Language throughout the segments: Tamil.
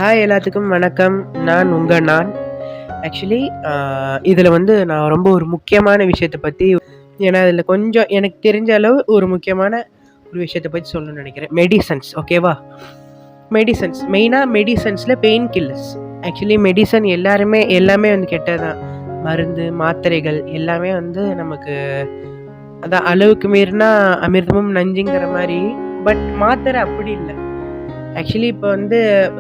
ஹாய் எல்லாத்துக்கும் வணக்கம். நான். ஆக்சுவலி இதில் வந்து நான் ரொம்ப ஒரு முக்கியமான விஷயத்த பற்றி ஏன்னா இதில் கொஞ்சம் எனக்கு தெரிஞ்ச அளவு ஒரு முக்கியமான ஒரு விஷயத்த பற்றி சொல்லணும்னு நினைக்கிறேன். மெடிசன்ஸ் ஓகேவா? மெயினாக மெடிசன்ஸில் பெயின் கில்லர்ஸ். ஆக்சுவலி மெடிசன் எல்லாமே வந்து கெட்டது தான். மருந்து, மாத்திரைகள் எல்லாமே வந்து நமக்கு அதான் அளவுக்கு மீறினா அமிர்தமும் நஞ்சுங்கிற மாதிரி. பட் மாத்திரை அப்படி இல்லை. ஆக்சுவலி இப்போ வந்து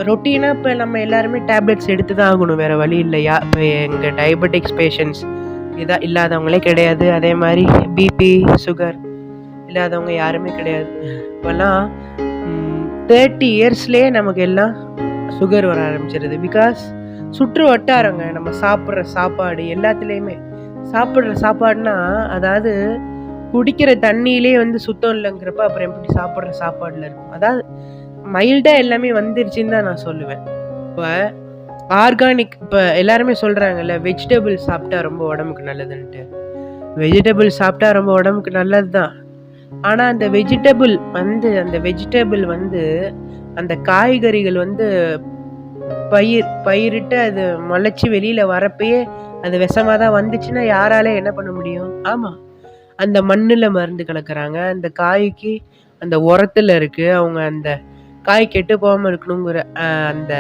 ரொட்டீனாக இப்போ நம்ம எல்லாருமே டேப்லெட்ஸ் எடுத்து தான் ஆகணும், வேறு வழி இல்லையா? இப்போ எங்கள் டயபெட்டிக்ஸ் பேஷண்ட்ஸ் இல்லாதவங்களே கிடையாது. அதே மாதிரி பிபி, சுகர் இல்லாதவங்க யாருமே கிடையாது. இப்போல்லாம் 30 இயர்ஸ்லேயே நமக்கு எல்லாம் சுகர் வர ஆரம்பிச்சிருது. பிகாஸ் சுற்று வட்டாரங்க நம்ம சாப்பிட்ற சாப்பாடு எல்லாத்துலேயுமே. சாப்பிட்ற சாப்பாடுனா அதாவது குடிக்கிற தண்ணியிலே வந்து சுத்தம் இல்லைங்கிறப்ப அப்புறம் எப்படி சாப்பிட்ற சாப்பாடில் இருக்கும்? அதாவது மைல்டாக எல்லாமே வந்துருச்சுன்னு தான் நான் சொல்லுவேன். இப்போ ஆர்கானிக் இப்போ எல்லாருமே சொல்கிறாங்கல்ல, வெஜிடபிள் சாப்பிட்டா ரொம்ப உடம்புக்கு நல்லதுன்ட்டு. வெஜிடபிள் சாப்பிட்டா ரொம்ப உடம்புக்கு நல்லது தான். ஆனால் அந்த வெஜிடபிள் வந்து அந்த காய்கறிகள் வந்து பயிரிட்டு அது முளைச்சி வெளியில் வரப்பயே அது விஷமாக தான் வந்துச்சுன்னா யாரால என்ன பண்ண முடியும்? ஆமாம், அந்த மண்ணில் மருந்து கலக்கிறாங்க. அந்த காய்க்கு அந்த உரத்தில் இருக்குது. அவங்க அந்த காய் கெட்டு போகாமல் இருக்கணுங்கிற அந்த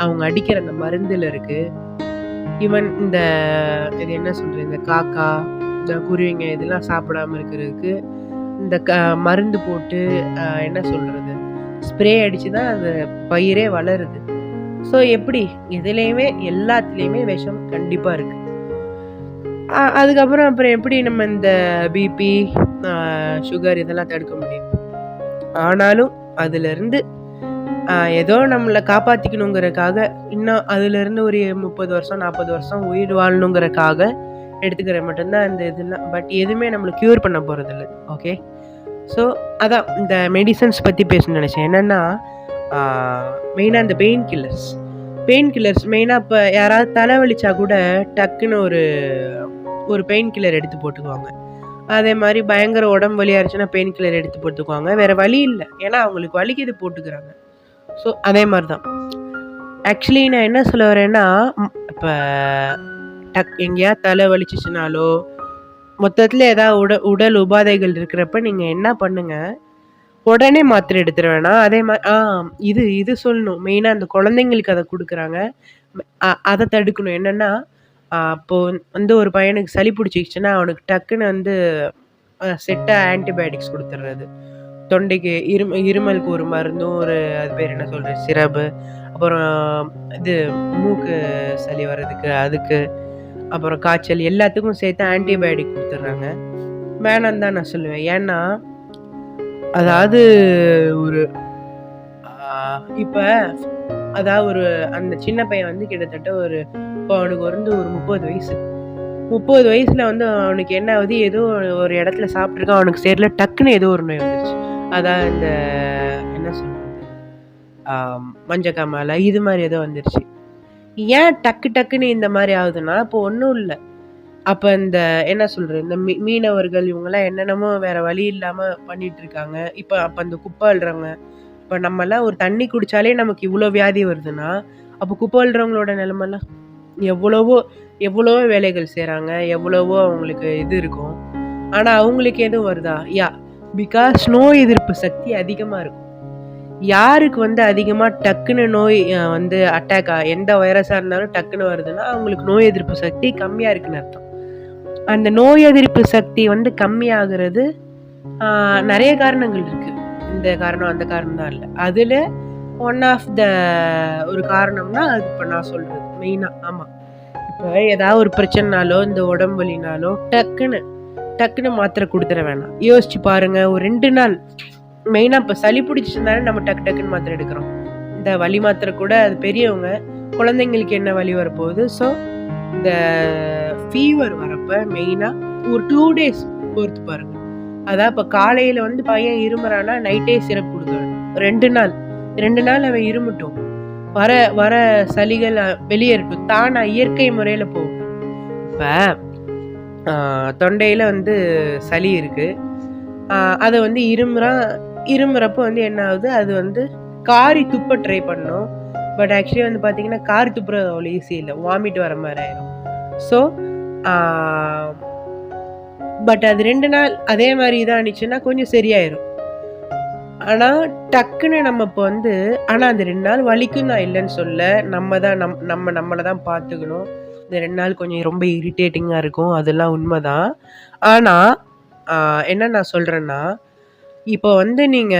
அவங்க அடிக்கிற அந்த மருந்தில் இருக்குது. ஈவன் இது என்ன சொல்கிறது, இந்த காக்கா, இந்த குருவிங்க இதெல்லாம் சாப்பிடாமல் இருக்கிறதுக்கு இந்த மருந்து போட்டு என்ன சொல்கிறது, ஸ்ப்ரே அடித்து தான் அந்த பயிரே வளருது. ஸோ எப்படி எல்லாத்துலேயுமே விஷம் கண்டிப்பாக இருக்குது. அப்புறம் எப்படி நம்ம இந்த பிபி, சுகர் இதெல்லாம் தடுக்க முடியும்? ஆனாலும் அதுலேருந்து ஏதோ நம்மளை காப்பாற்றிக்கணுங்கிறக்காக இன்னும் அதுலேருந்து ஒரு 30 வருஷம் 40 வருஷம் உயிர் வாழணுங்கிறக்காக எடுத்துக்கிற மட்டும்தான் இந்த இதெல்லாம். பட் எதுவுமே நம்மளை க்யூர் பண்ண போகிறதில்ல. ஓகே, ஸோ அதான் இந்த மெடிசன்ஸ் பற்றி பேசணும்னு நினச்சேன். என்னென்னா மெயினாக இந்த பெயின் கில்லர்ஸ் மெயினாக இப்போ யாராவது தலைவலிச்சா கூட டக்குன்னு ஒரு பெயின் கில்லர் எடுத்து போட்டுக்குவாங்க. அதே மாதிரி பயங்கர உடம்பு வலியாக இருந்துச்சுன்னா பெயின் கில்லர் எடுத்து போட்டுக்குவாங்க. வேறு வழி இல்லை, ஏன்னா அவங்களுக்கு வலிக்குது போட்டுக்கிறாங்க. ஸோ அதே மாதிரி தான் ஆக்சுவலி நான் என்ன சொல்ல வரேன்னா, இப்போ எங்கேயா தலை வலிச்சிச்சுனாலோ மொத்தத்தில் ஏதாவது உடல் உபாதைகள் இருக்கிறப்ப நீங்கள் என்ன பண்ணுங்க, உடனே மாத்திரை எடுத்துட வேணாம். அதே மாதிரி இது சொல்லணும். மெயினாக அந்த குழந்தைங்களுக்கு அதை கொடுக்குறாங்க, அதை தடுக்கணும். என்னென்னா அப்போது வந்து ஒரு பையனுக்கு சளி பிடிச்சிக்கிச்சுன்னா அவனுக்கு டக்குன்னு வந்து செட்டாக ஆன்டிபயோட்டிக்ஸ் கொடுத்துட்றது. தொண்டைக்கு இருமலுக்கு ஒரு மருந்தும் அது பேர் என்ன சொல்கிறது, சிரப்பு. அப்புறம் இது மூக்கு சளி வர்றதுக்கு அதுக்கு, அப்புறம் காய்ச்சல் எல்லாத்துக்கும் சேர்த்து ஆன்டிபயோட்டிக் கொடுத்துட்றாங்க. வேணான்னு தான் நான் சொல்லுவேன். ஏன்னா அதாவது இப்போ அதாவது அந்த சின்ன பையன் வந்து கிட்டத்தட்ட இப்போ அவனுக்கு வந்து ஒரு 30 வயசில் வந்து அவனுக்கு என்ன ஆகுது, ஏதோ ஒரு இடத்துல சாப்பிட்ருக்கான், அவனுக்கு சேரல, டக்குன்னு ஏதோ ஒரு நோய் வந்துருச்சு. அதான் இந்த என்ன சொல்கிறது, மஞ்சக்காமாலை இது மாதிரி ஏதோ வந்துருச்சு. ஏன் டக்குன்னு இந்த மாதிரி ஆகுதுன்னா, இப்போ ஒன்றும் இல்லை. அப்போ இந்த என்ன சொல்கிறது, இந்த மீனவர்கள் இவங்கெல்லாம் என்னென்னமோ வேறு வழி இல்லாமல் பண்ணிகிட்டு இருக்காங்க. அப்போ அந்த குப்பை அள்ளுறவங்க, இப்போ நம்மலாம் ஒரு தண்ணி குடித்தாலே நமக்கு இவ்வளோ வியாதி வருதுன்னா, அப்போ குப்பை அள்ளுறவங்களோட நிலமெல்லாம் எவ்வளவோ வேலைகள் செய்கிறாங்க, எவ்வளவோ அவங்களுக்கு இது இருக்கும். ஆனால் அவங்களுக்கு எதுவும் வருதா? பிகாஸ் நோய் எதிர்ப்பு சக்தி அதிகமாக இருக்கும். யாருக்கு வந்து அதிகமாக டக்குன்னு நோய் வந்து எந்த வைரஸாக இருந்தாலும் டக்குன்னு வருதுன்னா அவங்களுக்கு நோய் எதிர்ப்பு சக்தி கம்மியாக இருக்குன்னு அர்த்தம். அந்த நோய் எதிர்ப்பு சக்தி வந்து கம்மியாகிறது நிறைய காரணங்கள் இருக்குது. இந்த காரணம் அந்த காரணம் தான் இல்லை. அதில் ஒன் ஆஃப் ஒரு காரணம்னா அது இப்போ நான் சொல்கிறது மெயினாக. ஆமாம், இப்போ ஏதாவது ஒரு பிரச்சனைனாலோ இந்த உடம்பு வலினாலோ டக்குன்னு மாத்திரை கொடுத்துட வேணாம். யோசிச்சு பாருங்க, ஒரு 2 நாள். மெயினாக இப்போ சளி பிடிச்சிருந்தாலே நம்ம டக்குன்னு மாத்திரை எடுக்கிறோம். இந்த வலி மாத்திரை கூட அது பெரியவங்க, குழந்தைங்களுக்கு என்ன வலி வரப்போகுது. ஸோ இந்த ஃபீவர் வரப்போ மெயினாக ஒரு 2 days பொறுத்து பாருங்க. அதான் இப்போ காலையில் வந்து பையன் இருமுறானா நைட்டே சிரப் கொடுக்கணும். 2 நாள் அவன் இருமட்டும், வர சளிகள் வெளியேறட்டும், தானா இயற்கை முறையில் போகும். இப்போ தொண்டையில் வந்து சளி இருக்குது, அதை வந்து இருமுறப்போ வந்து என்ன ஆகுது, அது வந்து காரி துப்ப ட்ரை பண்ணும். பட் ஆக்சுவலி வந்து பார்த்தீங்கன்னா, கார் துப்புறது அவ்வளோ ஈஸி இல்ல. வாமிட் வர மாரி ஆயிரும். ஸோ, ஆ பட் அது 2 நாள் அதே மாரி இதானுச்சுன்னா கொஞ்சம் சரியாயிரும். ஆனா, டக்குன்னு நம்ம இப்ப வந்து ஆனா அந்த 2 நாள் வலிக்கும் நான் இல்லன்னு சொல்லல. நம்ம தான் நம்மள தான் பார்த்துக்கணும். இந்த 2 நாள் கொஞ்சம் ரொம்ப இரிட்டேட்டிங்கா இருக்கும். அதெல்லாம் உண்மதான். ஆனா, ஆ என்ன நான் சொல்றேன்னா, இப்போ வந்து நீங்க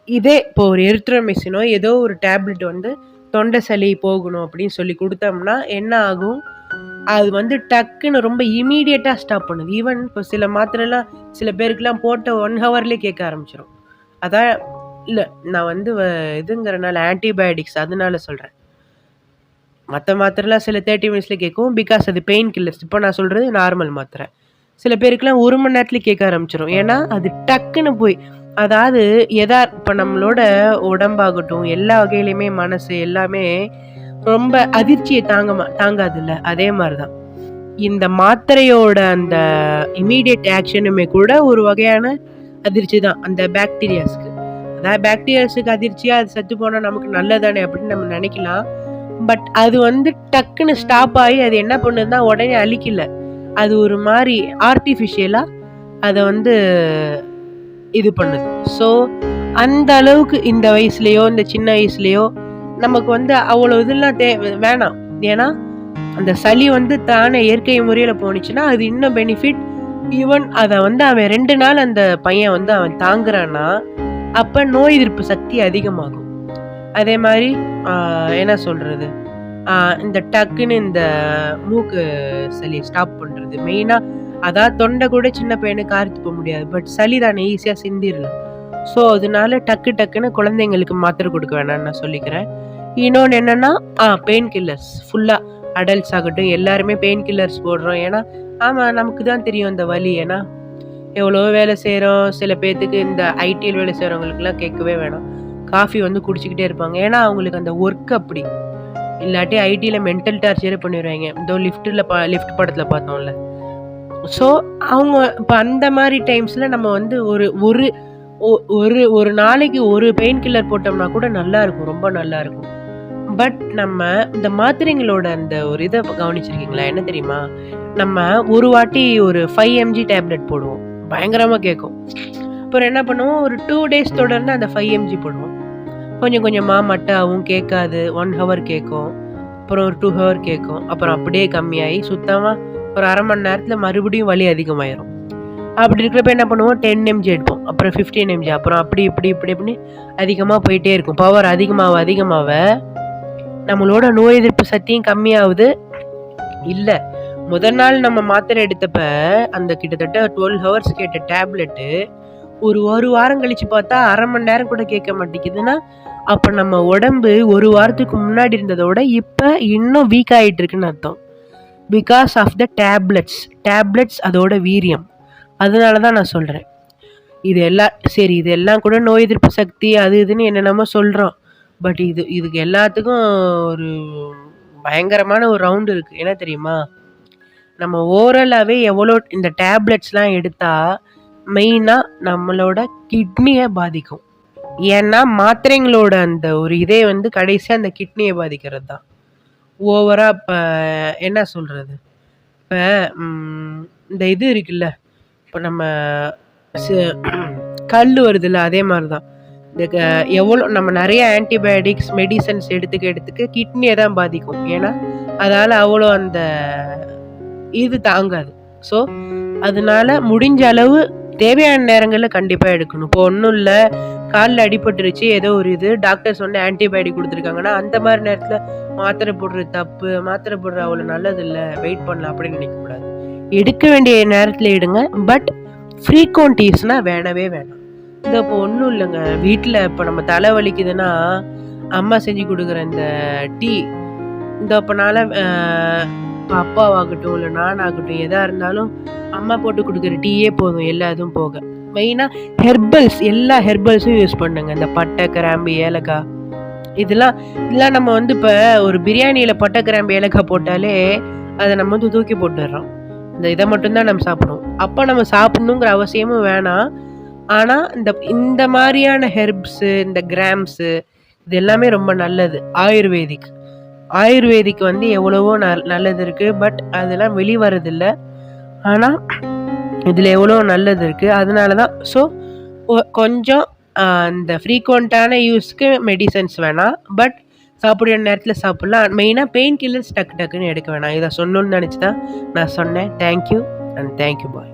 இதே இப்போ ஒரு எரித்ரோமிசினோ, ஏதோ ஒரு டேப்லெட் வந்து தொண்டை சளி போகணும் அப்படின்னு சொல்லி குடுத்தோம்னா, என்ன ஆகும்? அது வந்து டக்குன்னு ரொம்ப இம்மீடியட்டா ஸ்டாப் பண்ணுது. ஈவன் இப்போ சில மாத்திரைலாம் சில பேருக்குலாம் போட்ட 1 ஹவர்லயே கேட்க ஆரம்பிச்சுரும். அதான் இல்ல நான் வந்து இதுங்கிறனால ஆன்டிபயோட்டிக்ஸ் அதனால சொல்றேன். மத்த மாத்திரைலாம் சில 30 மினிட்ஸ்ல கேட்கும். பிகாஸ் அது பெயின் கில்லர்ஸ். இப்போ நான் சொல்றது நார்மல் மாத்திரை. சில பேருக்குலாம் 1 மணி நேரத்தில கேட்க ஆரம்பிச்சுரும். ஏன்னா, அது டக்குன்னு போய் அதாவது இப்ப நம்மளோட உடம்பாகட்டும், எல்லா வகையிலயுமே மனசு எல்லாமே ரொம்ப அதிர்ச்சிய தாங்காதுல்ல. அதே மாரி தான். இந்த மாத்திரையோட அந்த இம்மீடியேட் ஆக்ஷனுமே கூட ஒரு வகையான அதிர்ச்சி தான். அந்த பாக்டீரியாஸ்க்கு. அதாவது பாக்டீரியாஸுக்கு அதிர்ச்சியா அது செத்து போனா நமக்கு நல்லதுதானே அப்படின்னு நம்ம நினைக்கலாம். பட் அது வந்து டக்குன்னு ஸ்டாப் ஆயி அது என்ன பண்ணுதுன்னா, உடனே அழிக்கல. அது ஒரு மாரி ஆர்டிஃபிஷியலா அத வந்து இது பண்ணுது. ஸோ, அந்த அளவுக்கு இந்த வயசுலயோ, இந்த சின்ன வயசுலயோ நமக்கு வந்து அவ்வளோ இதெல்லாம் வேணாம். ஏன்னா, அந்த சளி வந்து தானே இயற்கை முறையில போணுச்சுன்னா, அது இன்னும் பெனிஃபிட். ஈவன் அத வந்து அவன் 2 நாள் அந்த பையன் வந்து அவன் தாங்குறான்னா, அப்ப நோய் எதிர்ப்பு சக்தி அதிகமாகும். அதே மாரி என்ன சொல்றது? இந்த டக்குன்னு இந்த மூக்கு சளிய ஸ்டாப் பண்றது. மெயினா அதான் தொண்டை கூட சின்ன பையனுக்கு ஆறி துப்ப முடியாது. பட் சளி தானே ஈஸியா சிந்திரலாம். ஸோ, அதனால டக்குன்னு குழந்தைங்களுக்கு மாத்திரை குடுக்க வேணாம்னு நான் சொல்லிக்கிறேன். இன்னொன்னு என்னன்னா, பெயின் கில்லர்ஸ் ஃபுல்லா அடல்ட்ஸ் ஆகட்டும் எல்லாருமே பெயின் கில்லர்ஸ் போடுறோம். ஏன்னா, ஆமா நமக்கு தான் தெரியும் இந்த வலி. ஏன்னா, எவ்வளவோ வேலை செய்றோம். சில பேத்துக்கு இந்த ஐடில வேலை செய்றவங்களுக்குலாம் கேட்கவே வேணாம். காஃபி வந்து குடிச்சுக்கிட்டே இருப்பாங்க. ஏன்னா, அவங்களுக்கு அந்த ஒர்க் அப்படி. இல்லாட்டி ஐடில மென்டல் டார்ச்சரே பண்ணிருவாய்ங்க. இதோ லிஃப்ட் படத்துல பார்த்தோம்ல. ஸோ, அவங்க இப்ப அந்த மாரி டைம்ஸ்ல நம்ம வந்து ஒரு ஒரு ஒரு ஒரு நாளைக்கு ஒரு பெயின் கில்லர் போட்டோம்னா கூட நல்லா இருக்கும். ரொம்ப நல்லா இருக்கும். பட் நம்ம இந்த மாத்திரைங்களோட அந்த ஒரு இத கவனிச்சிருக்கீங்களா? என்ன தெரியுமா? நம்ம ஒரு வாட்டி ஒரு 5 எம்ஜி டேப்லெட் போடுவோம். பயங்கரமா கேட்கும். அப்புறம் என்ன பண்ணுவோம், ஒரு 2 டேஸ் தொடர்ந்து அந்த 5 எம்ஜி போடுவோம். கொஞ்சம் கொஞ்சமா மட்டாவும் கேட்காது. 1 ஹவர் கேட்கும். அப்புறம் ஒரு 2 ஹவர் கேட்கும். அப்புறம் அப்படியே கம்மியாயி சுத்தமா ஒரு 1/2 மணி நேரத்துல மறுபடியும் வலி அதிகமாயிரும். அப்படி இருக்கிறப்ப என்ன பண்ணுவோம், 10 எம்ஜி எடுப்போம். அப்புறம் 15 எம்ஜி. அப்புறம் அப்படி இப்படி அதிகமா போயிட்டே இருக்கும். பவர் அதிகமாவ நம்மளோட நோய் எதிர்ப்பு சக்தியும் கம்மியாகுது. இல்ல, முதல் நாள் நம்ம மாத்திரை எடுத்தப்ப அந்த கிட்டத்தட்ட 12 ஹவர்ஸ் கேட்ட டேப்லெட்டு ஒரு வாரம் கழிச்சு பார்த்தா 1/2 மணி நேரம் கூட கேட்க மாட்டேங்குதுன்னா, அப்ப நம்ம உடம்பு ஒரு வாரத்துக்கு முன்னாடி இருந்தத விட இப்ப இன்னும் வீக் ஆயிட்டு இருக்குன்னு அர்த்தம். பிகாஸ் ஆஃப் த டேப்லெட்ஸ் அதோட வீரியம். அதனால தான் நான் சொல்றேன். இதெல்லாம் கூட நோய் எதிர்ப்பு சக்தி அது இதுன்னு என்னென்னமோ சொல்றோம். பட் இதுக்கு எல்லாத்துக்கும் ஒரு பயங்கரமான ஒரு ரவுண்ட் இருக்கு. என்ன தெரியுமா? நம்ம ஓரலாவே எவ்வளோ இந்த டேப்லெட்ஸ்லாம் எடுத்தா மெயினா நம்மளோட கிட்னிய பாதிக்கும். ஏன்னா, மாத்திரைங்களோட அந்த ஒரு இதே வந்து கடைசியா அந்த கிட்னிய பாதிக்கிறது தான். ஓவரா இப்ப என்ன சொல்றது? இப்ப இந்த இது இருக்குல்ல, இப்ப நம்ம ஸ் கல்லு வருதுல்ல, அதே மாரி தான். இந்த எவ்வளோ நம்ம நெறைய ஆன்டிபயோட்டிக்ஸ், மெடிசின்ஸ் எடுத்துக்க கிட்னிய தான் பாதிக்கும். ஏன்னா, அதால அவ்வளோ அந்த இது தாங்காது. ஸோ, அதனால முடிஞ்ச அளவு தேவையான நேரங்கள்ல கண்டிப்பா எடுக்கணும். இப்போ ஒண்ணும் இல்ல, கால்ல அடிபட்டுருச்சு, ஏதோ ஒரு இது டாக்டர்ஸ் வந்து ஆன்டிபயோட்டிக் குடுத்துருக்காங்கன்னா, அந்த மாரி நேரத்துல மாத்திரை போடுறது தப்பு. மாத்திரை போடுறது அவ்வளோ நல்லதில்ல. வெயிட் பண்ணலாம் அப்படின்னு நினைக்கக்கூடாது. எடுக்க வேண்டிய நேரத்துல எடுங்க. பட் ஃப்ரீக்வென்ட் யூஸ்னா வேணவே வேணாம். இப்போ ஒண்ணும் இல்லங்க. வீட்ல இப்ப நம்ம தலை வலிக்குதுன்னா, அம்மா செஞ்சு குடுக்குற இந்த டீ, இப்ப நான்லாம் அப்பாவாகட்டும், இல்ல நானாகட்டும் எதா இருந்தாலும் அம்மா போட்டு குடுக்குற டீயே போதும். எல்லா இதுவும் போக. மெயினா எல்லா ஹெர்பல்ஸும் யூஸ் பண்ணுங்க. இந்த பட்டை, கிராம்பு, ஏலக்காய் இதெல்லாம் நம்ம வந்து இப்ப ஒரு பிரியாணியில பட்டை, கிராம்பு, ஏலக்காய் போட்டாலே அத நம்ம வந்து தூக்கி போட்டுர்றோம். இத மட்டும் தான் நம்ம சாப்பிடுவோம். அப்ப நம்ம சாப்பிடணுங்கிற அவசியமும் வேணாம். ஆனா, இந்த மாரியான ஹெர்ப்ஸு, இந்த கிராம்ஸு இது எல்லாமே ரொம்ப நல்லது. ஆயுர்வேதிக் வந்து எவ்வளவோ நல்லது இருக்குது. பட் அதெல்லாம் வெளிவரதில்ல. ஆனால் இதில் எவ்வளோ நல்லது இருக்குது. அதனால தான் கொஞ்சம் இந்த ஃப்ரீக்வெண்ட்டான யூஸ்க்கு மெடிசன்ஸ் வேணாம். பட் சாப்பிட நேரத்தில் சாப்பிட்லாம். மெயினாக பெயின் கில்லர்ஸ் டக்குன்னு எடுக்க வேணாம். இதை சொல்லணும்னு நினச்சி தான் நான் சொன்னேன். Thank you and thank you bye.